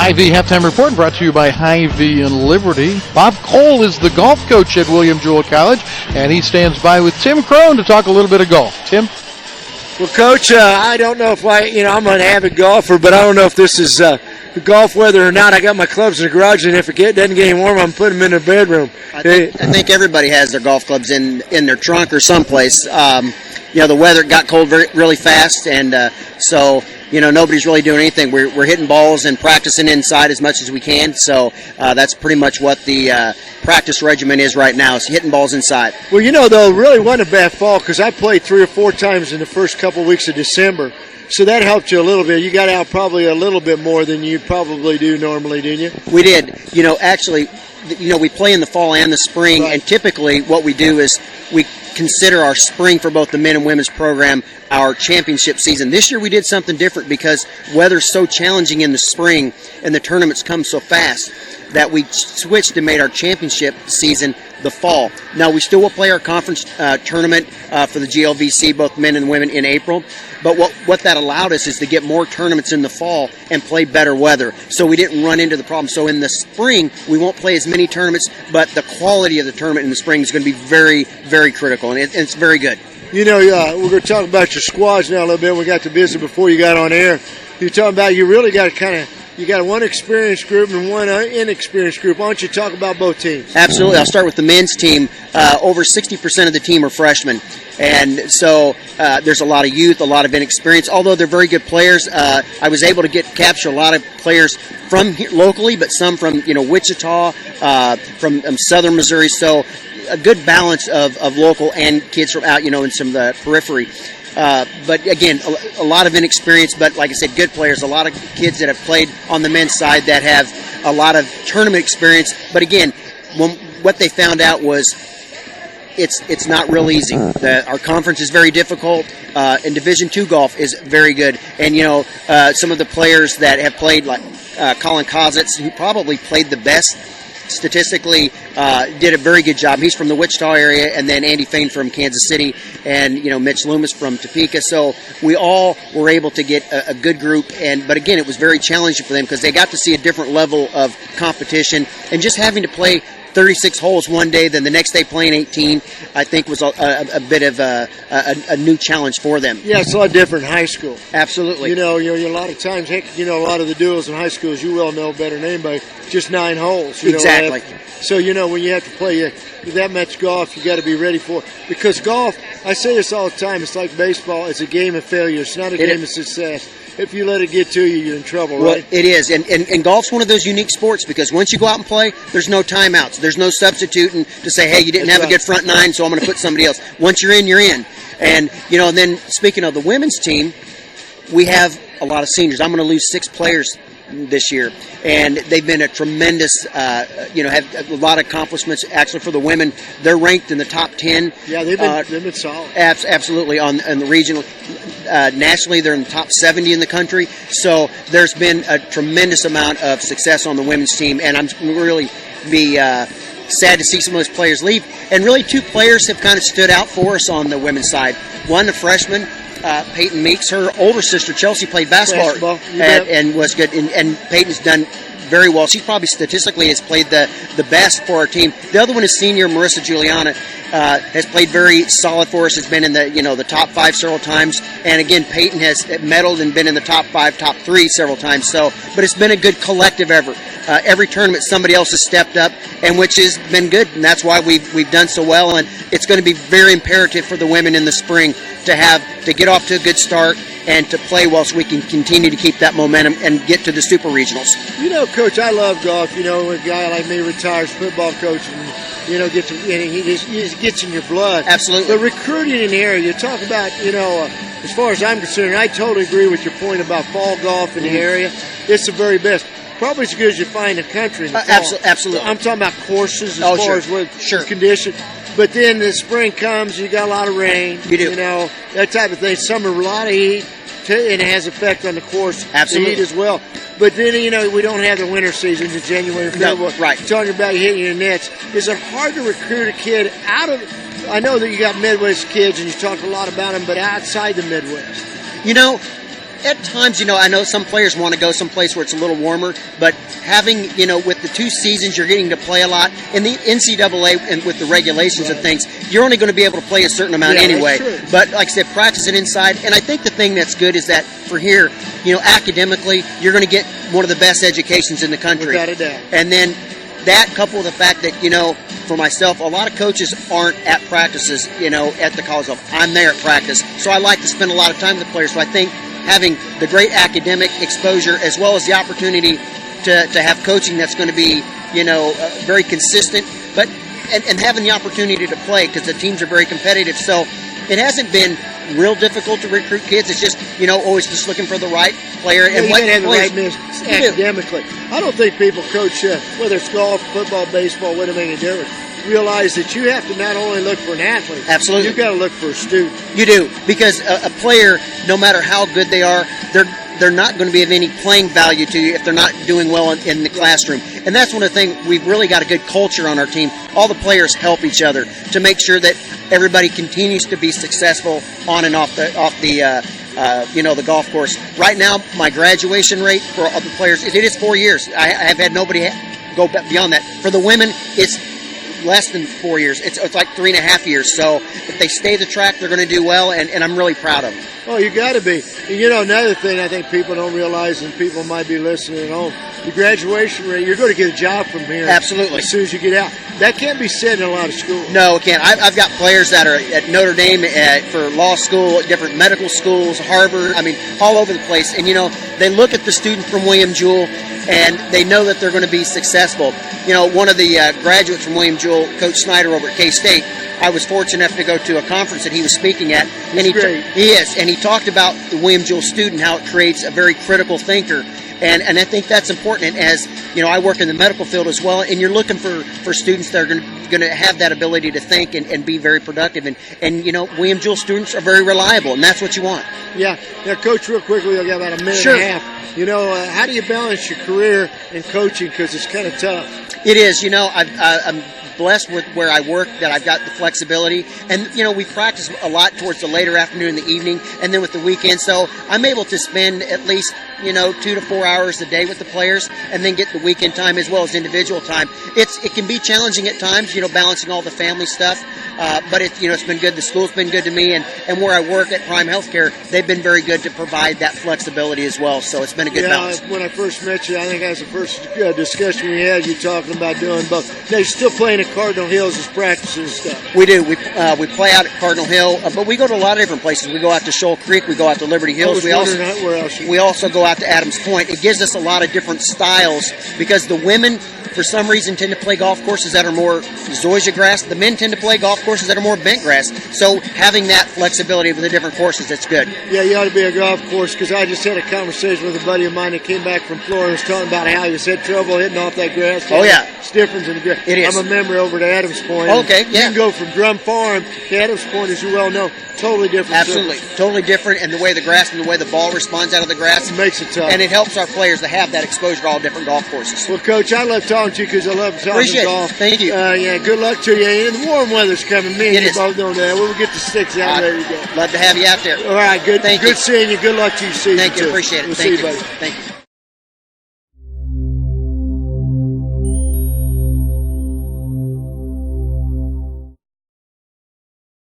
HyVee Halftime Report brought to you by HyVee and Liberty. Bob Cole is the golf coach at William Jewell College, and he stands by with Tim Crone to talk a little bit of golf. Tim? Well, Coach, I don't know if I'm an avid golfer, but I don't know if this is golf weather or not. I got my clubs in the garage, and if it doesn't get any warmer, I'm putting them in the bedroom. I think everybody has their golf clubs in their trunk or someplace. The weather got cold really fast, and so nobody's really doing anything. We're hitting balls and practicing inside as much as we can. So that's pretty much what the practice regimen is right now, is hitting balls inside. Well, though, it really wasn't a bad fall because I played 3 or 4 times in the first couple weeks of December. So that helped you a little bit. You got out probably a little bit more than you probably do normally, didn't you? We did. Actually, we play in the fall and the spring, right. And typically what we do is we consider our spring for both the men and women's program our championship season. This year we did something different because weather's so challenging in the spring and the tournaments come so fast that we switched and made our championship season the fall. Now, we still will play our conference tournament for the GLVC, both men and women, in April. But what that allowed us is to get more tournaments in the fall and play better weather. So we didn't run into the problem. So in the spring, we won't play as many tournaments, but the quality of the tournament in the spring is going to be very, very critical, and it's very good. We're going to talk about your squads now a little bit. We got to visit before you got on air. You're talking about you really got to you got one experienced group and one inexperienced group. Why don't you talk about both teams? Absolutely. I'll start with the men's team. Over 60% of the team are freshmen. And so there's a lot of youth, a lot of inexperience. Although they're very good players, I was able to capture a lot of players from here locally, but some from Wichita, from southern Missouri. So a good balance of local and kids from out, in some of the periphery. But again, a lot of inexperience, but like I said, good players. A lot of kids that have played on the men's side that have a lot of tournament experience. But again, what they found out was it's not real easy. Our conference is very difficult, and Division II golf is very good. And some of the players that have played, like Colin Kozitz, who probably played the best statistically, did a very good job. He's from the Wichita area, and then Andy Fain from Kansas City, and Mitch Loomis from Topeka. So we all were able to get a good group, but again, it was very challenging for them because they got to see a different level of competition, and just having to play 36 holes one day, then the next day playing 18, I think was a bit of a new challenge for them. Yeah, it's a lot different in high school. Absolutely. A lot of times, a lot of the duels in high school, as you well know better than anybody, just 9 holes. Exactly. So, when you have to play that much golf, you got to be ready for it. Because golf, I say this all the time, it's like baseball. It's a game of failure. It's not a game of success. If you let it get to you, you're in trouble, right? Well, it is. And golf's one of those unique sports because once you go out and play, there's no timeouts. There's no substituting to say, hey, you didn't have a good front nine, so I'm going to put somebody else. Once you're in, you're in. And, and then speaking of the women's team, we have a lot of seniors. I'm going to lose 6 players this year, and they've been a tremendous, have a lot of accomplishments. Actually, for the women, they're ranked in the top 10. Yeah, they've been solid. Absolutely, on the regional, nationally, they're in the top 70 in the country. So there's been a tremendous amount of success on the women's team, and I'm really sad to see some of those players leave. And really, 2 players have kind of stood out for us on the women's side. One, a freshman. Peyton Meeks, her older sister Chelsea, played basketball and was good, and Peyton's done very well. She probably statistically has played the best for our team. The other one is senior Marissa Giuliana, has played very solid for us. Has been in the top 5 several times, and again Peyton has medaled and been in the top 5, top 3 several times. So, but it's been a good collective effort. Every tournament somebody else has stepped up, and which has been good, and that's why we've done so well. And it's going to be very imperative for the women in the spring to get off to a good start and to play well, so we can continue to keep that momentum and get to the super regionals. Coach, I love golf. A guy like me retires football coach, and he just gets in your blood. Absolutely. But recruiting in the area, you talk about, as far as I'm concerned, I totally agree with your point about fall golf in the area. It's the very best. Probably as good as you find in the country in the fall. Absolutely. I'm talking about courses as far as what condition. But then the spring comes, you got a lot of rain. You do. That type of thing. Summer, a lot of heat, and it has effect on the course. Absolutely. The heat as well. But then, we don't have the winter season in January, February. No, right. Talking about hitting your nets. Is it hard to recruit a kid out of, I know that you got Midwest kids and you talk a lot about them, but outside the Midwest? at times, I know some players want to go someplace where it's a little warmer, but having, with the 2 seasons, you're getting to play a lot. In the NCAA and with the regulations and things, you're only going to be able to play a certain amount anyway. But like I said, practicing inside. And I think the thing that's good is that for here, academically, you're going to get one of the best educations in the country. Without a doubt. And then that coupled with the fact that, for myself, a lot of coaches aren't at practices, at the college level. I'm there at practice. So I like to spend a lot of time with the players. So I think having the great academic exposure as well as the opportunity to have coaching that's going to be, very consistent, and having the opportunity to play because the teams are very competitive. So it hasn't been real difficult to recruit kids. It's just, always just looking for the right player. And you what have the right mix academically. I don't think people coach, whether it's golf, football, baseball, whatever they do, realize that you have to not only look for an athlete. Absolutely. You've got to look for a student. You do, because a player, no matter how good they are, they're not going to be of any playing value to you if they're not doing well in the classroom. And that's one of the things, we've really got a good culture on our team. All the players help each other to make sure that everybody continues to be successful on and off the golf course. Right now, my graduation rate for all the players, it is 4 years. I have had nobody go beyond that. For the women, it's less than 4 years. It's like 3.5 years. So if they stay the track, they're going to do well, and I'm really proud of them. Oh, you got to be. And another thing I think people don't realize, and people might be listening at home, the graduation rate, you're going to get a job from here. Absolutely. As soon as you get out. That can't be said in a lot of schools. No, it can't. I've got players that are at Notre Dame for law school, different medical schools, Harvard, all over the place. And, they look at the student from William Jewell, and they know that they're going to be successful. One of the graduates from William Jewell, Coach Snyder over at K-State, I was fortunate enough to go to a conference that he was speaking at. And he is. And he talked about the William Jewell student, how it creates a very critical thinker. And I think that's important. And as I work in the medical field as well, and you're looking for students that are going to have that ability to think and be very productive. And William Jewell students are very reliable, and that's what you want. Yeah. Now, Coach, real quickly, I've got about a minute and a half. How do you balance your career and coaching? Because it's kind of tough. It is. I'm blessed with where I work that I've got the flexibility, and we practice a lot towards the later afternoon and the evening, and then with the weekend, so I'm able to spend at least 2 to 4 hours a day with the players, and then get the weekend time as well as individual time. It can be challenging at times, balancing all the family stuff, but it's been good. The school's been good to me, and where I work at Prime Healthcare, they've been very good to provide that flexibility as well, so it's been a good balance. When I first met you, I think that was the first discussion we had, you talking about doing both. Now, you're still playing at Cardinal Hills as practicing and stuff. We do. We play out at Cardinal Hill, but we go to a lot of different places. We go out to Shoal Creek. We go out to Liberty Hills. Where else? We also go out to Adams Point. It gives us a lot of different styles because the women, for some reason, tend to play golf courses that are more zoysia grass. The men tend to play golf courses that are more bent grass. So having that flexibility with the different courses, it's good. Yeah, you ought to be a golf course, because I just had a conversation with a buddy of mine that came back from Florida and was talking about how he had trouble hitting off that grass. Oh, yeah. It's different in the grass. It is. I'm a member over to Adams Point. Okay, yeah. You can go from Drum Farm to Adams Point, as you well know. Totally different. Absolutely. Surface. Totally different, and the way the grass and the way the ball responds out of the grass. It makes it tough. And it helps our players to have that exposure to all different golf courses. Well, Coach, I love talking to you because I love talking golf. Thank you. Good luck to you. And the warm weather's coming. Me and you both know that. We'll get the sticks out ready to go. Love to have you out there. All right, good. Thank you. Good seeing you. Good luck to you. Thank you. Appreciate it. We'll see you, buddy. Thank you.